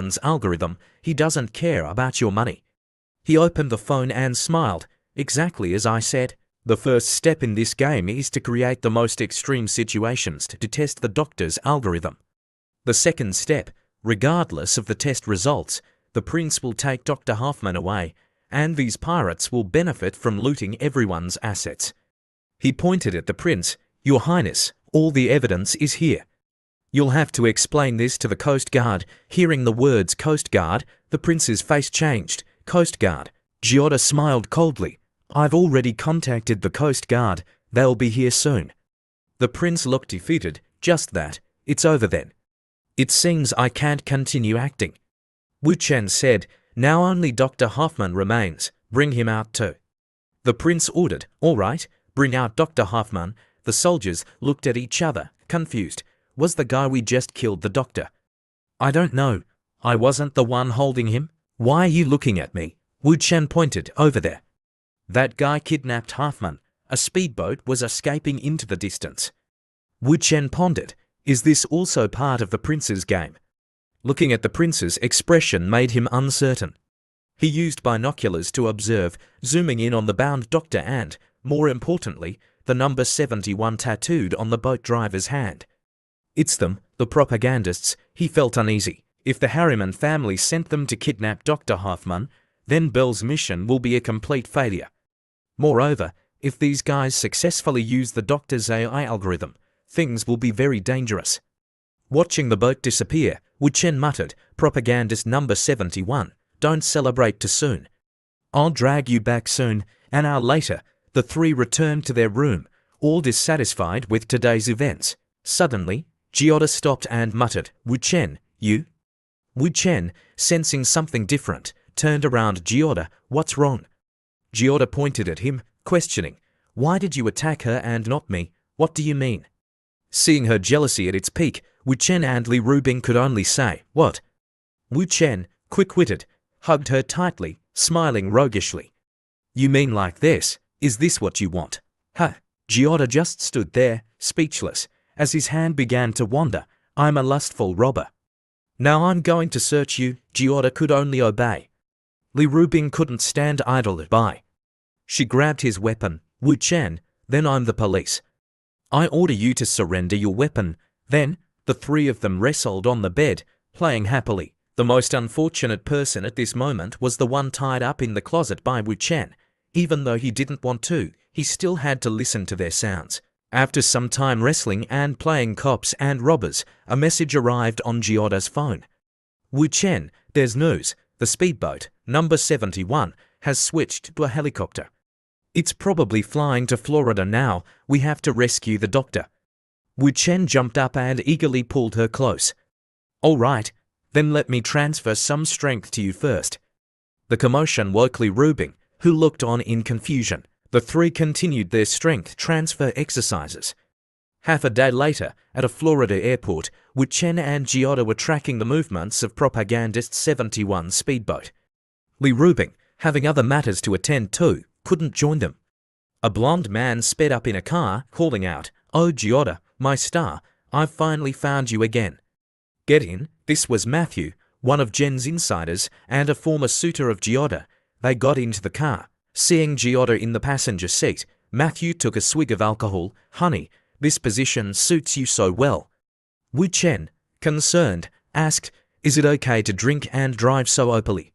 Hoffman's algorithm, he doesn't care about your money. He opened the phone and smiled. Exactly as I said. The first step in this game is to create the most extreme situations to test the doctor's algorithm. The second step, regardless of the test results, the prince will take Dr. Hoffman away, and these pirates will benefit from looting everyone's assets. He pointed at the prince. Your Highness, all the evidence is here. You'll have to explain this to the Coast Guard. Hearing the words Coast Guard, the prince's face changed. Coast Guard. Giotto smiled coldly. I've already contacted the Coast Guard. They'll be here soon. The prince looked defeated. Just that. It's over then. It seems I can't continue acting. Wu Chen said, now only Dr. Hoffman remains. Bring him out too. The prince ordered. All right, bring out Dr. Hoffman. The soldiers looked at each other, confused. Was the guy we just killed the doctor? I don't know. I wasn't the one holding him. Why are you looking at me? Wu Chen pointed. Over there. That guy kidnapped Hoffman. A speedboat was escaping into the distance. Wu Chen pondered. Is this also part of the prince's game? Looking at the prince's expression made him uncertain. He used binoculars to observe, zooming in on the bound doctor and, more importantly, the number 71 tattooed on the boat driver's hand. It's them, the propagandists. He felt uneasy. If the Harriman family sent them to kidnap Dr. Hoffman, then Bell's mission will be a complete failure. Moreover, if these guys successfully use the doctor's AI algorithm, things will be very dangerous. Watching the boat disappear, Wu Chen muttered, propagandist number 71, don't celebrate too soon. I'll drag you back soon. An hour later, the three returned to their room, all dissatisfied with today's events. Suddenly, Giotto stopped and muttered, Wu Chen, you? Wu Chen, sensing something different, turned around. Giotto, what's wrong? Giotto pointed at him, questioning, why did you attack her and not me? What do you mean? Seeing her jealousy at its peak, Wu Chen and Li Rubing could only say, what? Wu Chen, quick-witted, hugged her tightly, smiling roguishly. You mean like this? Is this what you want? Huh? Giotto just stood there, speechless, as his hand began to wander. I'm a lustful robber. Now I'm going to search you. Giotto could only obey. Li Rubing couldn't stand idle by. She grabbed his weapon. Wu Chen, then I'm the police. I order you to surrender your weapon. Then, the three of them wrestled on the bed, playing happily. The most unfortunate person at this moment was the one tied up in the closet by Wu Chen. Even though he didn't want to, he still had to listen to their sounds. After some time wrestling and playing cops and robbers, a message arrived on Giotto's phone. Wu Chen, there's news. The speedboat, number 71, has switched to a helicopter. It's probably flying to Florida now. We have to rescue the doctor. Wu Chen jumped up and eagerly pulled her close. All right, then let me transfer some strength to you first. The commotion woke Li Rubing, who looked on in confusion. The three continued their strength transfer exercises. Half a day later, at a Florida airport, Wu Chen and Giotto were tracking the movements of propagandist 71 speedboat. Li Rubing, having other matters to attend to, couldn't join them. A blonde man sped up in a car, calling out, Oh Giotto, my star, I've finally found you again. Get in. This was Matthew, one of Jen's insiders and a former suitor of Giotto. They got into the car. Seeing Giotto in the passenger seat, Matthew took a swig of alcohol. Honey, this position suits you so well. Wu Chen, concerned, asked, Is it okay to drink and drive so openly?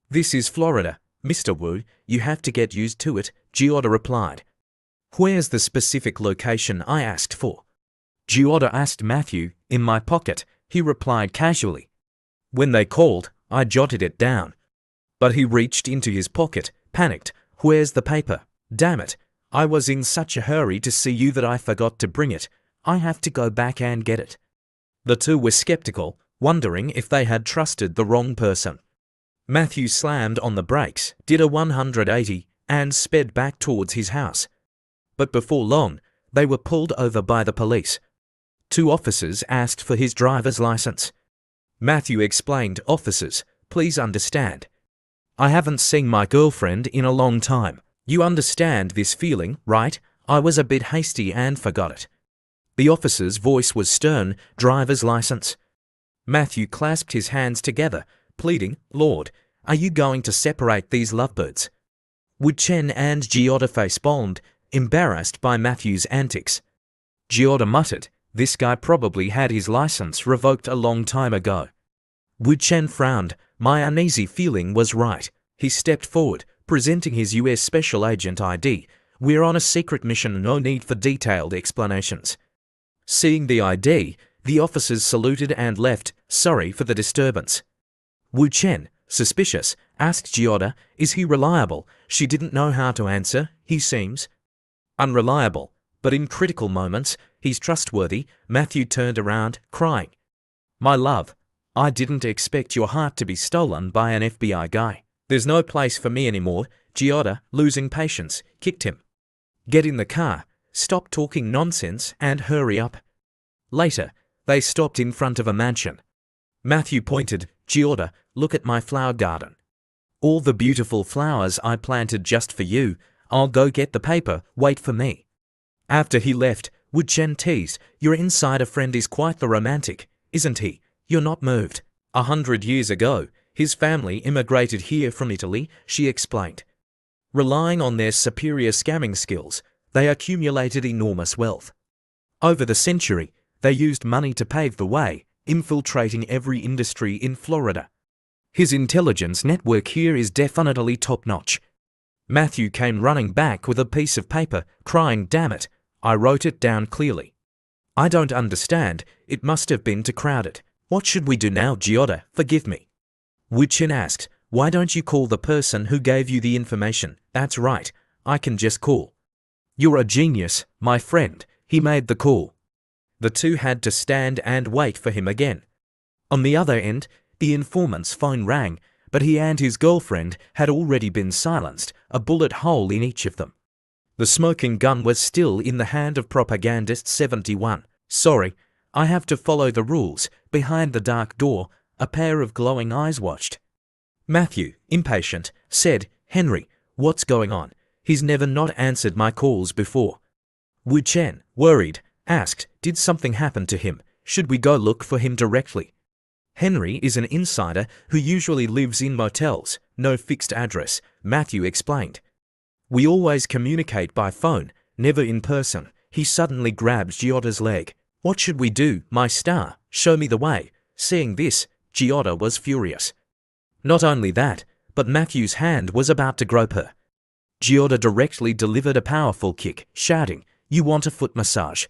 This is Florida, Mr. Wu, you have to get used to it, Giotto replied. Where's the specific location I asked for? Giotto asked Matthew. In my pocket, he replied casually. When they called, I jotted it down. But he reached into his pocket, panicked. Where's the paper? Damn it, I was in such a hurry to see you that I forgot to bring it. I have to go back and get it. The two were skeptical, wondering if they had trusted the wrong person. Matthew slammed on the brakes, did a 180, and sped back towards his house. But before long, they were pulled over by the police. Two officers asked for his driver's license. Matthew explained, Officers, please understand. I haven't seen my girlfriend in a long time. You understand this feeling, right? I was a bit hasty and forgot it. The officer's voice was stern. Driver's license. Matthew clasped his hands together, pleading, "Lord, are you going to separate these lovebirds?" Wu-chen and Giota face-palmed, embarrassed by Matthew's antics. Giota muttered, "This guy probably had his license revoked a long time ago." Wu-chen frowned. My uneasy feeling was right. He stepped forward, presenting his US Special Agent ID. "We're on a secret mission, no need for detailed explanations." Seeing the ID, the officers saluted and left, sorry for the disturbance. Wu-chen, suspicious, asked Giota, "Is he reliable?" She didn't know how to answer. "He seems unreliable, but in critical moments, he's trustworthy." Matthew turned around, crying, "My love, I didn't expect your heart to be stolen by an FBI guy. There's no place for me anymore." Giota, losing patience, kicked him. "Get in the car, stop talking nonsense, and hurry up." Later, they stopped in front of a mansion. Matthew pointed. "Giota, look at my flower garden. All the beautiful flowers I planted just for you. I'll go get the paper, wait for me." After he left, Wu-chen teased, "Your insider friend is quite the romantic, isn't he? You're not moved." 100 years ago, his family immigrated here from Italy, she explained. Relying on their superior scamming skills, they accumulated enormous wealth. Over the century, they used money to pave the way, infiltrating every industry in Florida. His intelligence network here is definitely top-notch. Matthew came running back with a piece of paper, crying, "Damn it, I wrote it down clearly. I don't understand, it must have been too crowded. What should we do now, Giota? Forgive me." Wu-chen asked, "Why don't you call the person who gave you the information?" "That's right, I can just call." "You're a genius, my friend." He made the call. The two had to stand and wait for him again. On the other end, the informant's phone rang, but he and his girlfriend had already been silenced, a bullet hole in each of them. The smoking gun was still in the hand of propagandist 71. "Sorry, I have to follow the rules." Behind the dark door, a pair of glowing eyes watched. Matthew, impatient, said, "Henry, what's going on? He's never not answered my calls before." Wu-chen, worried, asked, "Did something happen to him? Should we go look for him directly?" "Henry is an insider who usually lives in motels, no fixed address," Matthew explained. "We always communicate by phone, never in person." He suddenly grabbed Giota's leg. "What should we do, my star? Show me the way." Seeing this, Giota was furious. Not only that, but Matthew's hand was about to grope her. Giota directly delivered a powerful kick, shouting, "You want a foot massage?"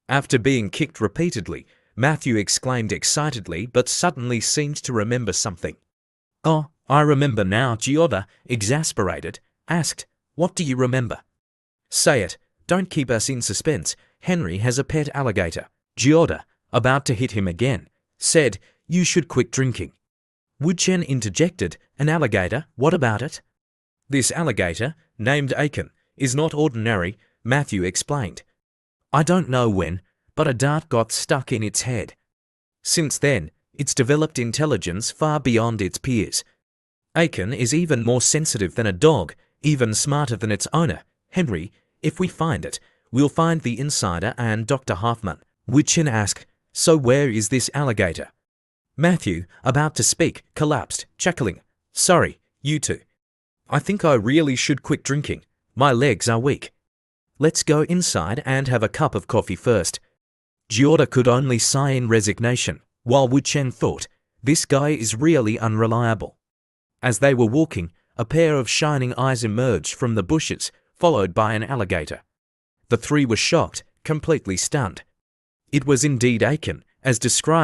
After being kicked repeatedly, Matthew exclaimed excitedly but suddenly seemed to remember something. "Oh, I remember now." Giota, exasperated, asked, "What do you remember?" "Say it, don't keep us in suspense." "Henry has a pet alligator." Giota, about to hit him again, said, "You should quit drinking." Wu-chen interjected, "An alligator, what about it?" "This alligator, named Aiken, is not ordinary," Matthew explained. "I don't know when, but a dart got stuck in its head. Since then, it's developed intelligence far beyond its peers. Aiken is even more sensitive than a dog, even smarter than its owner. Henry, if we find it, we'll find the insider and Dr. Hoffman." Wu-chen asked, "So where is this alligator?" Matthew, about to speak, collapsed, chuckling, "Sorry, you two. I think I really should quit drinking. My legs are weak. Let's go inside and have a cup of coffee first." Giota could only sigh in resignation, while Wu-chen thought, "This guy is really unreliable." As they were walking, a pair of shining eyes emerged from the bushes, followed by an alligator. The three were shocked, completely stunned. It was indeed Aiken, as described